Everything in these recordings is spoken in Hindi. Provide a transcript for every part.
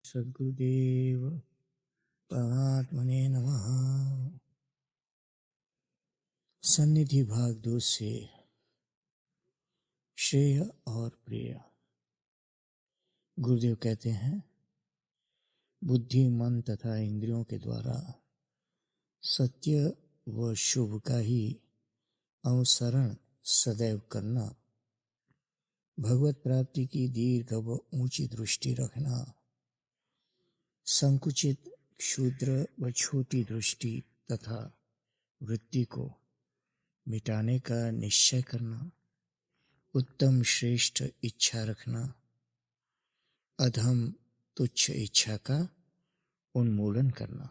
सद्गुरुदेव परमात्मने नमः। सन्निधि भाग 2 से श्रेय और प्रिय। गुरुदेव कहते हैं, बुद्धि, मन तथा इंद्रियों के द्वारा सत्य व शुभ का ही अनुसरण सदैव करना, भगवत प्राप्ति की दीर्घ व ऊंची दृष्टि रखना, संकुचित, क्षुद्र व छोटी दृष्टि तथा वृत्ति को मिटाने का निश्चय करना, उत्तम श्रेष्ठ इच्छा रखना, अधम तुच्छ इच्छा का उन्मूलन करना,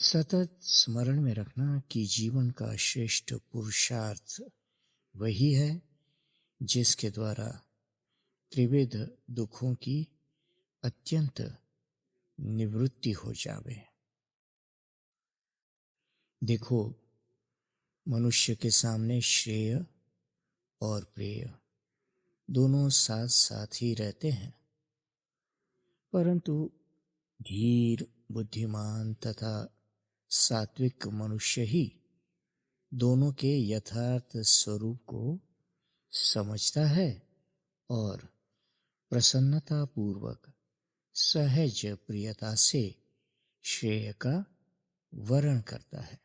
सतत स्मरण में रखना कि जीवन का श्रेष्ठ पुरुषार्थ वही है जिसके द्वारा त्रिविध दुखों की अत्यंत निवृत्ति हो जावे। देखो, मनुष्य के सामने श्रेय और प्रेय दोनों साथ साथ ही रहते हैं, परंतु धीर, बुद्धिमान तथा सात्विक मनुष्य ही दोनों के यथार्थ स्वरूप को समझता है और प्रसन्नता पूर्वक सहज प्रियता से श्रेय का वरण करता है।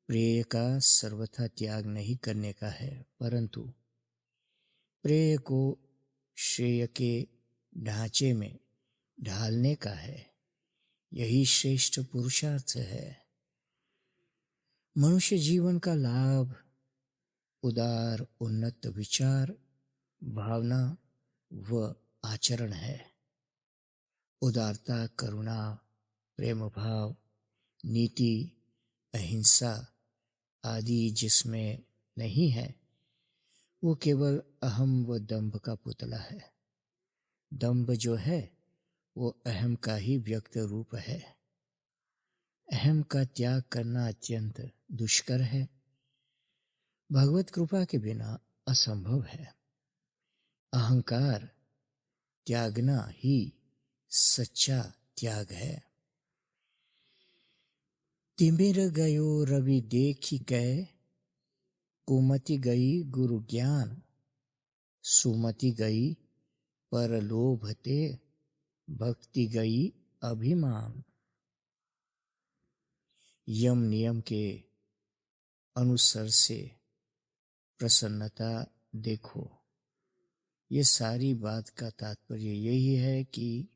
प्रेय का सर्वथा त्याग नहीं करने का है, परंतु प्रेय को श्रेय के ढांचे में ढालने का है। यही श्रेष्ठ पुरुषार्थ है। मनुष्य जीवन का लाभ उदार, उन्नत विचार, भावना व आचरण है। उदारता, करुणा, प्रेम भाव, नीति, अहिंसा आदि जिसमें नहीं है, वो केवल अहम व दंभ का पुतला है। दंभ जो है वो अहम का ही व्यक्त रूप है। अहम का त्याग करना अत्यंत दुष्कर है, भगवत कृपा के बिना असंभव है। अहंकार त्यागना ही सच्चा त्याग है। तिमिर गयो रवि देखी कै, कुमति गई गुरु ज्ञान, सुमति गई पर लोभ ते, भक्ति गई अभिमान। यम नियम के अनुसार से प्रसन्नता देखो। ये सारी बात का तात्पर्य यही है कि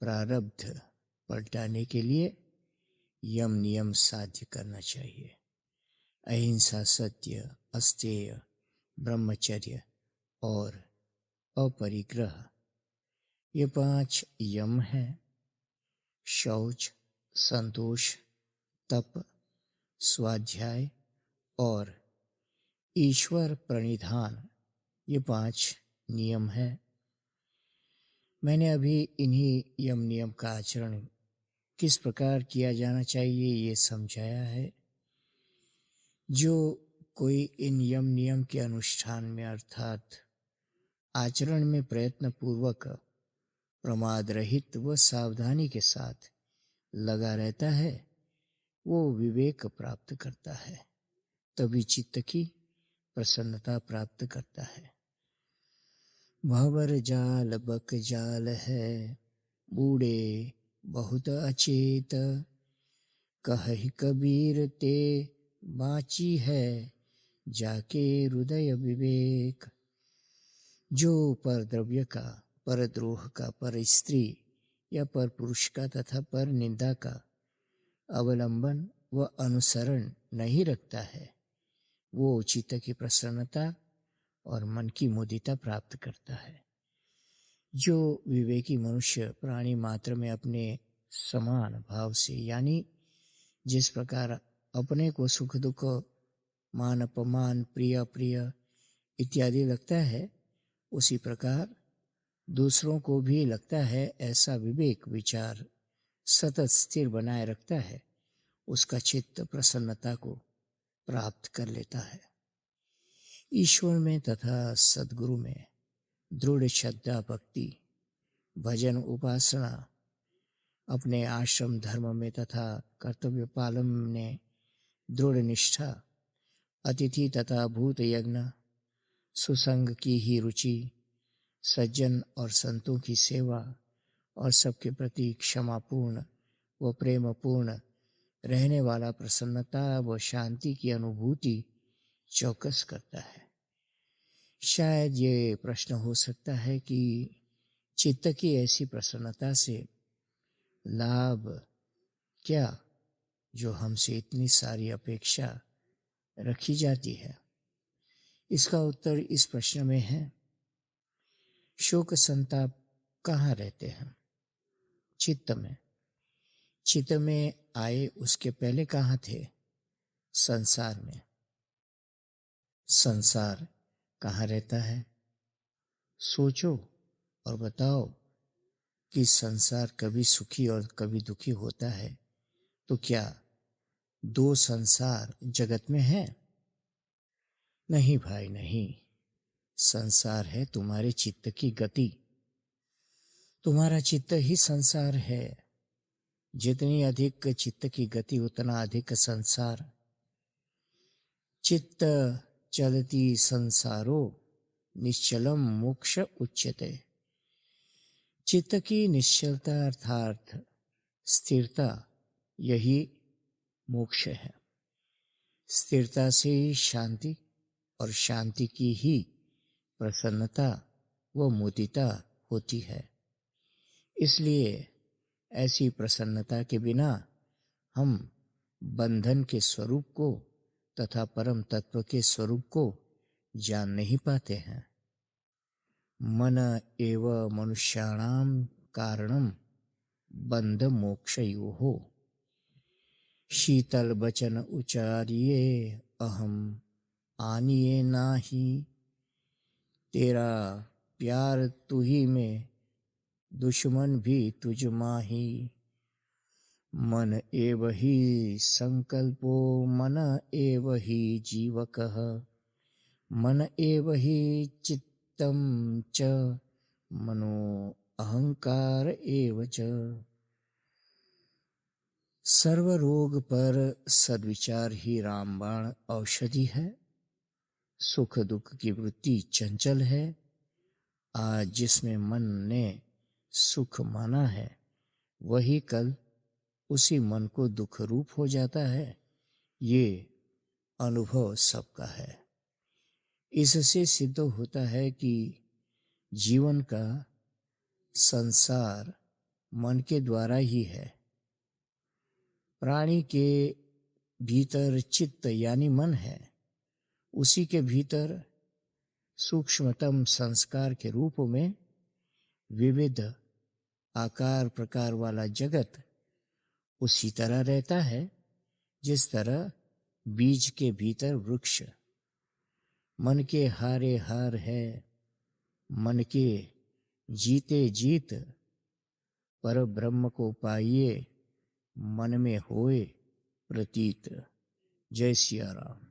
प्रारब्ध पलटाने के लिए यम नियम साध्य करना चाहिए। अहिंसा, सत्य, अस्तेय, ब्रह्मचर्य और अपरिग्रह, ये 5 यम हैं। शौच, संतोष, तप, स्वाध्याय और ईश्वर प्रणिधान, ये 5 नियम हैं। मैंने अभी इन्हीं यम नियम का आचरण किस प्रकार किया जाना चाहिए ये समझाया है। जो कोई इन यम नियम के अनुष्ठान में अर्थात आचरण में प्रयत्न पूर्वक, प्रमाद रहित व सावधानी के साथ लगा रहता है, वो विवेक प्राप्त करता है, तभी चित्त की प्रसन्नता प्राप्त करता है। भंवर जाल बक जाल है, बूढ़े बहुत अचेत, कहि कबीर ते बाची है, जाके हृदय विवेक। जो पर द्रव्य का, पर द्रोह का, पर स्त्री या पर पुरुष का तथा पर निंदा का अवलंबन व अनुसरण नहीं रखता है, वो चित्त की प्रसन्नता और मन की मुदिता प्राप्त करता है। जो विवेकी मनुष्य प्राणी मात्र में अपने समान भाव से, यानी जिस प्रकार अपने को सुख दुख, मान अपमान, प्रिय अप्रिय इत्यादि लगता है, उसी प्रकार दूसरों को भी लगता है, ऐसा विवेक विचार सतत स्थिर बनाए रखता है, उसका चित्त प्रसन्नता को प्राप्त कर लेता है। ईश्वर में तथा सद्गुरु में दृढ़ श्रद्धा, भक्ति, भजन उपासना, अपने आश्रम धर्म में तथा कर्तव्य पालन में दृढ़ निष्ठा, अतिथि तथा भूत यज्ञ, सुसंग की ही रुचि, सज्जन और संतों की सेवा और सबके प्रति क्षमापूर्ण व प्रेमपूर्ण रहने वाला प्रसन्नता व शांति की अनुभूति चौकस करता है। शायद ये प्रश्न हो सकता है कि चित्त की ऐसी प्रसन्नता से लाभ क्या जो हमसे इतनी सारी अपेक्षा रखी जाती है। इसका उत्तर इस प्रश्न में है, शोक संताप कहाँ रहते हैं? चित्त में। चित्त में आए उसके पहले कहाँ थे? संसार में। संसार कहाँ रहता है? सोचो और बताओ कि संसार कभी सुखी और कभी दुखी होता है तो क्या दो संसार जगत में है? नहीं भाई नहीं। संसार है तुम्हारे चित्त की गति। तुम्हारा चित्त ही संसार है। जितनी अधिक चित्त की गति उतना अधिक संसार। चित्त चलती संसारो निश्चलम मोक्ष उच्यते। चित्त की निश्चलता अर्थात स्थिरता, यही मोक्ष है। स्थिरता से ही शांति और शांति की ही प्रसन्नता व मुदिता होती है। इसलिए ऐसी प्रसन्नता के बिना हम बंधन के स्वरूप को तथा परम तत्व के स्वरूप को जान नहीं पाते हैं। मन एव मनुष्याणाम कारणम बंध मोक्षयोः। शीतल बचन उचारिये अहम आनिए नाही। तेरा प्यार तू ही में, दुश्मन भी तुझ माही। मन एव ही संकल्पो मन एव ही जीवकः। मन एव ही चित्तम च मनो अहंकार एव च। सर्व रोग पर सद्विचार ही रामबाण औषधि है। सुख दुख की वृत्ति चंचल है। आज जिसमें मन ने सुख माना है वही कल उसी मन को दुख रूप हो जाता है। ये अनुभव सबका है। इससे सिद्ध होता है कि जीवन का संसार मन के द्वारा ही है। प्राणी के भीतर चित्त यानी मन है। उसी के भीतर सूक्ष्मतम संस्कार के रूप में विविध आकार प्रकार वाला जगत उसी तरह रहता है जिस तरह बीज के भीतर वृक्ष। मन के हारे हार है, मन के जीते जीत। पर ब्रह्म को पाइए, मन में होए प्रतीत। जय सिया राम।